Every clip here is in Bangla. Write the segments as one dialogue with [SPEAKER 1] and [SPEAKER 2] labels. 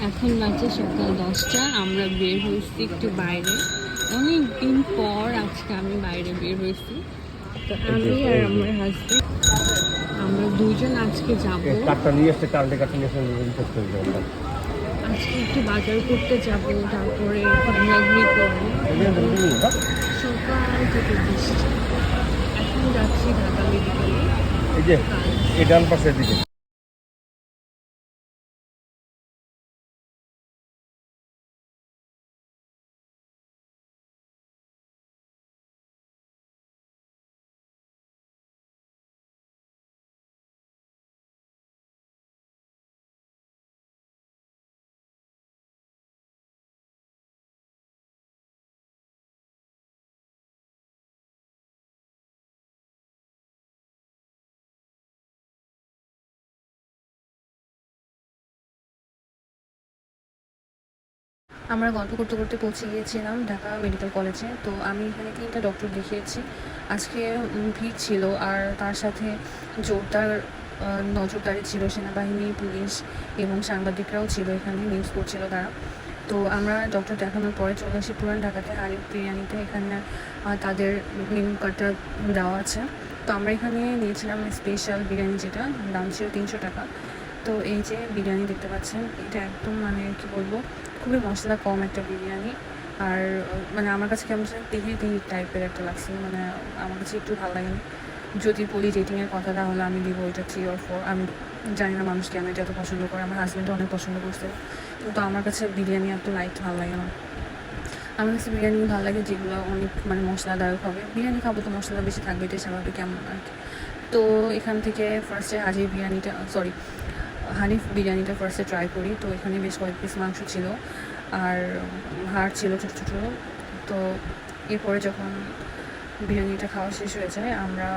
[SPEAKER 1] এখন বাজে সকাল 10টা। আমরা বের হয়েছি একটু বাইরে, অনেক দিন পর আজকে আমি বাইরে বের হয়েছি। তো আমি আর আমার হাজবেন্ড আমরা দুজন আজকে যাবো। আজকে একটু বাজার করতে যাব, তারপরে ঘোরাঘুরি করবো। সকাল থেকে বৃষ্টি, এখন যাচ্ছি ঢাকা মেডিকেলে।
[SPEAKER 2] এই যে এই ডান পাশের দিকে।
[SPEAKER 3] আমরা গল্প করতে করতে পৌঁছে গিয়েছিলাম ঢাকা মেডিকেল কলেজে। তো আমি এখানে 3টা ডক্টর দেখিয়েছি। আজকে ভিড় ছিল, আর তার সাথে জোরদার নজরদারি ছিল, সেনাবাহিনী, পুলিশ এবং সাংবাদিকরাও ছিল, এখানে নিউজ করছিল তারা। তো আমরা ডক্টর দেখানোর পরে চলে আসি পুরান ঢাকাতে আরিফ বিরিয়ানিতে। এখানে তাদের মেনু কার্ডটা দেওয়া আছে। তো আমরা এখানে নিয়েছিলাম স্পেশাল বিরিয়ানি, যেটা দাম ছিল 300 টাকা। তো এই যে বিরিয়ানি দেখতে পাচ্ছেন, এটা একদম মানে কী বলবো, খুবই মশলা কম একটা বিরিয়ানি। আর মানে আমার কাছে কেমন তেহি তেহি টাইপের একটা লাগছে, মানে আমার কাছে একটু ভালো লাগেনি। যদি বলি রেটিংয়ের কথা, তাহলে আমি দিব ওইটা 3 or 4। আমি জানি না মানুষ কেন এটা এত পছন্দ করে, আমার হাজব্যান্ডও অনেক পছন্দ করছে, কিন্তু আমার কাছে বিরিয়ানি এত লাইট ভালো লাগে না। আমার কাছে বিরিয়ানি ভালো লাগে যেগুলো অনেক মানে মশলাদায়ক হবে। বিরিয়ানি খাবো তো মশলা বেশি থাকবে, এটাই স্বাভাবিক কেমন আর কি। তো এখান থেকে ফার্স্টে হানিফ বিরিয়ানিটা ফার্স্টে ট্রাই করি। তো এখানে বেশ কয়েক পিস মাংস ছিল, আর হাড় ছিল ছোটো ছোটো। তো এরপরে যখন বিরিয়ানিটা খাওয়া শেষ হয়ে যায়, আমরা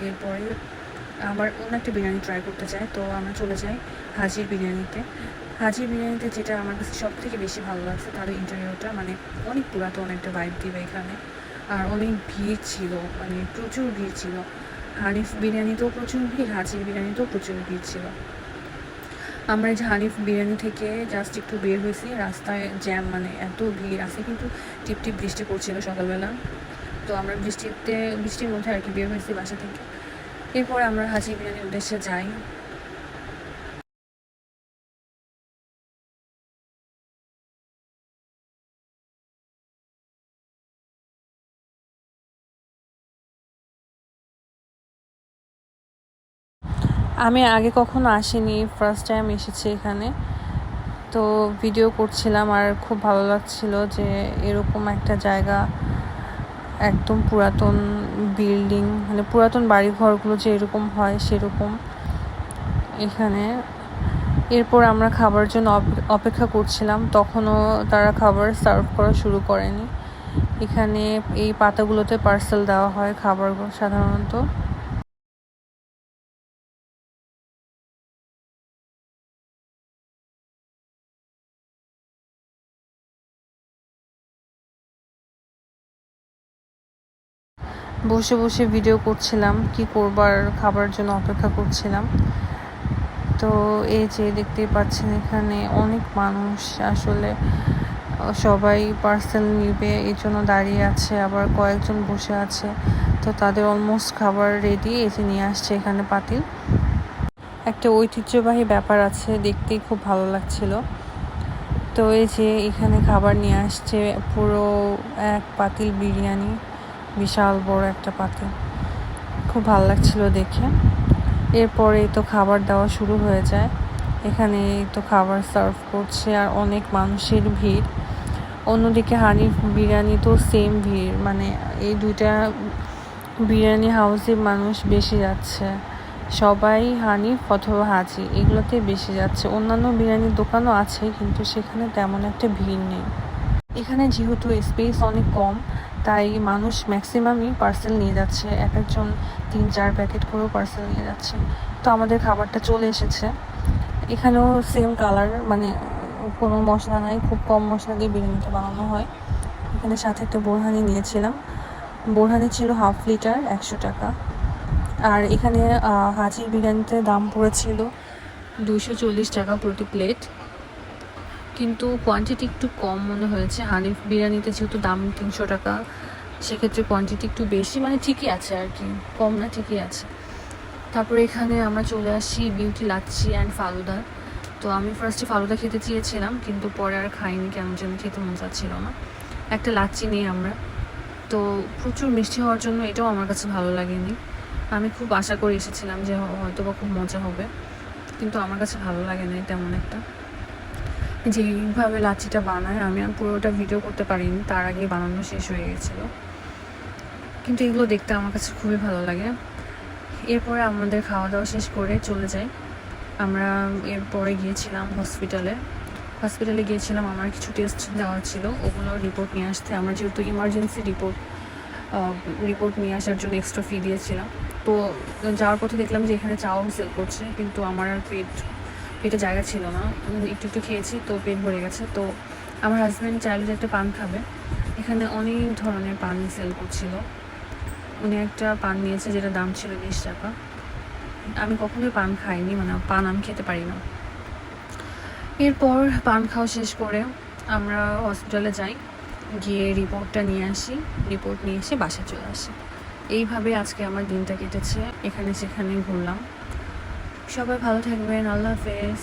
[SPEAKER 3] এরপরে আবার অন্য একটা বিরিয়ানি ট্রাই করতে চাই। তো আমরা চলে যাই হাজির বিরিয়ানিতে। হাজির বিরিয়ানিতে যেটা আমার কাছে সব থেকে বেশি ভালো লাগছে, তাদের ইন্টেরিয়রটা মানে অনেক পুরাতন একটা ভাইব দিবে এখানে। আর অনেক ভিড় ছিল, মানে প্রচুর ভিড় ছিল। হানিফ বিরিয়ানিতেও প্রচুর ভিড়, হাজির বিরিয়ানিতেও প্রচুর ভিড় ছিল। আমরা এই যে হানিফ বিরিয়ানি থেকে জাস্ট একটু বের হয়েছি, রাস্তায় জ্যাম, মানে এত ভিড় আছে, কিন্তু টিপ টিপ বৃষ্টি পড়ছিল সকালবেলা। তো আমরা বৃষ্টির মধ্যে আর কি বের হয়েছি বাসা থেকে। এরপরে আমরা হাজির বিরিয়ানির উদ্দেশ্যে যাই।
[SPEAKER 1] আমি আগে কখনো আসিনি, ফার্স্ট টাইম এসেছি এখানে। তো ভিডিও করছিলাম, আর খুব ভালো লাগছিল যে এরকম একটা জায়গা, একদম পুরাতন বিল্ডিং, মানে পুরাতন বাড়িঘরগুলো যে এরকম হয় সেরকম এখানে। এরপর আমরা খাবার জন্য অপেক্ষা করছিলাম, তখনও তারা খাবার সার্ভ করা শুরু করেনি। এখানে এই পাতাগুলোতে পার্সেল দেওয়া হয় খাবারগুলো সাধারণত। বসে বসে ভিডিও করছিলাম, কি করবার, খাবার জন্য অপেক্ষা করছিলাম। তো এই যে দেখতেই পাচ্ছেন, এখানে অনেক মানুষ, আসলে সবাই পার্সেল নিবে এই জন্য দাঁড়িয়ে আছে, আবার কয়েকজন বসে আছে। তো তাদের অলমোস্ট খাবার রেডি, এই যে নিয়ে আসছে এখানে পাতিল। একটা ঐতিহ্যবাহী ব্যাপার আছে, দেখতেই খুব ভালো লাগছিল। তো এই যে এখানে খাবার নিয়ে আসছে, পুরো এক পাতিল বিরিয়ানি, বিশাল বড় একটা পাতিল, খুব ভালো লাগছিল দেখে। এরপরে তো খাবার দেওয়া শুরু হয়ে যায়, এখানে তো খাবার সার্ভ করছে, আর অনেক মানুষের ভিড়। অন্যদিকে হানিফ বিরিয়ানি তো সেম ভিড়, মানে এই দুইটা বিরিয়ানি হাউসে মানুষ বেশি যাচ্ছে, সবাই হানিফ অথবা হাজি এগুলোতে বেশি যাচ্ছে। অন্যান্য বিরিয়ানির দোকানও আছে, কিন্তু সেখানে তেমন একটা ভিড় নেই। এখানে যেহেতু স্পেস অনেক কম, তাই মানুষ ম্যাক্সিমামই পার্সেল নিয়ে যাচ্ছে, এক একজন 3-4 প্যাকেট করেও পার্সেল নিয়ে যাচ্ছে। তো আমাদের খাবারটা চলে এসেছে। এখানেও সেম কালার, মানে কোনো মশলা নাই, খুব কম মশলা দিয়ে বিরিয়ানিটা বানানো হয়। এখানে সাথে একটা বোরহানি নিয়েছিলাম, বোরহানি ছিল 1/2 লিটার, 100 টাকা। আর এখানে হাজির বিরিয়ানিতে দাম পড়েছিল 240 টাকা প্রতি প্লেট।
[SPEAKER 3] কিন্তু কোয়ান্টিটি একটু কম মনে হয়েছে। হানিফ বিরিয়ানিতে যেহেতু দাম 300 টাকা, সেক্ষেত্রে কোয়ান্টিটি একটু বেশি, মানে ঠিকই আছে আর কি, কম না, ঠিকই আছে। তারপরে এখানে আমরা চলে আসি বিউটি লাচ্ছি অ্যান্ড ফালুদা। তো আমি ফার্স্টে ফালুদা খেতে চেয়েছিলাম, কিন্তু পরে আর খাইনি, কেমন যেন খেতে মন চাচ্ছিল না। একটা লাচ্ছি নিই আমরা। তো প্রচুর মিষ্টি হওয়ার জন্য এটাও আমার কাছে ভালো লাগেনি। আমি খুব আশা করে এসেছিলাম যে হয়তো বা খুব মজা হবে, কিন্তু আমার কাছে ভালো লাগে না তেমন একটা। যেইভাবে লাচ্ছিটা বানায় আমি আর পুরোটা ভিডিও করতে পারিনি, তার আগে বানানো শেষ হয়ে গেছিলো। কিন্তু এগুলো দেখতে আমার কাছে খুবই ভালো লাগে। এরপরে আমাদের খাওয়া দাওয়া শেষ করে চলে যাই। আমরা এরপরে গিয়েছিলাম হসপিটালে গিয়েছিলাম। আমার কিছু টেস্ট দেওয়ার ছিল, ওগুলোর রিপোর্ট নিয়ে আসতে। আমরা যেহেতু ইমার্জেন্সি রিপোর্ট নিয়ে আসার জন্য এক্সট্রা ফি দিয়েছিলাম। তো যাওয়ার পথে দেখলাম যে এখানে চাও সেল করছে, কিন্তু আমার আর পেটে জায়গা ছিল না। একটু খেয়েছি, তো পেট ভরে গেছে। তো আমার হাজব্যান্ড চাইলে যে একটা পান খাবে, এখানে অনেক ধরনের পান সেল করছিল। উনি একটা পান নিয়েছে যেটা দাম ছিল 20 টাকা। আমি কখনোই পান খাইনি, মানে পান আমি খেতে পারি না। এরপর পান খাওয়া শেষ করে আমরা হসপিটালে যাই, গিয়ে রিপোর্টটা নিয়ে আসি। রিপোর্ট নিয়ে এসে বাসায় চলে আসি। এইভাবে আজকে আমার দিনটা কেটেছে, এখানে সেখানে ঘুরলাম। সবাই ভালো থাকবেন, আল্লাহ হাফেজ।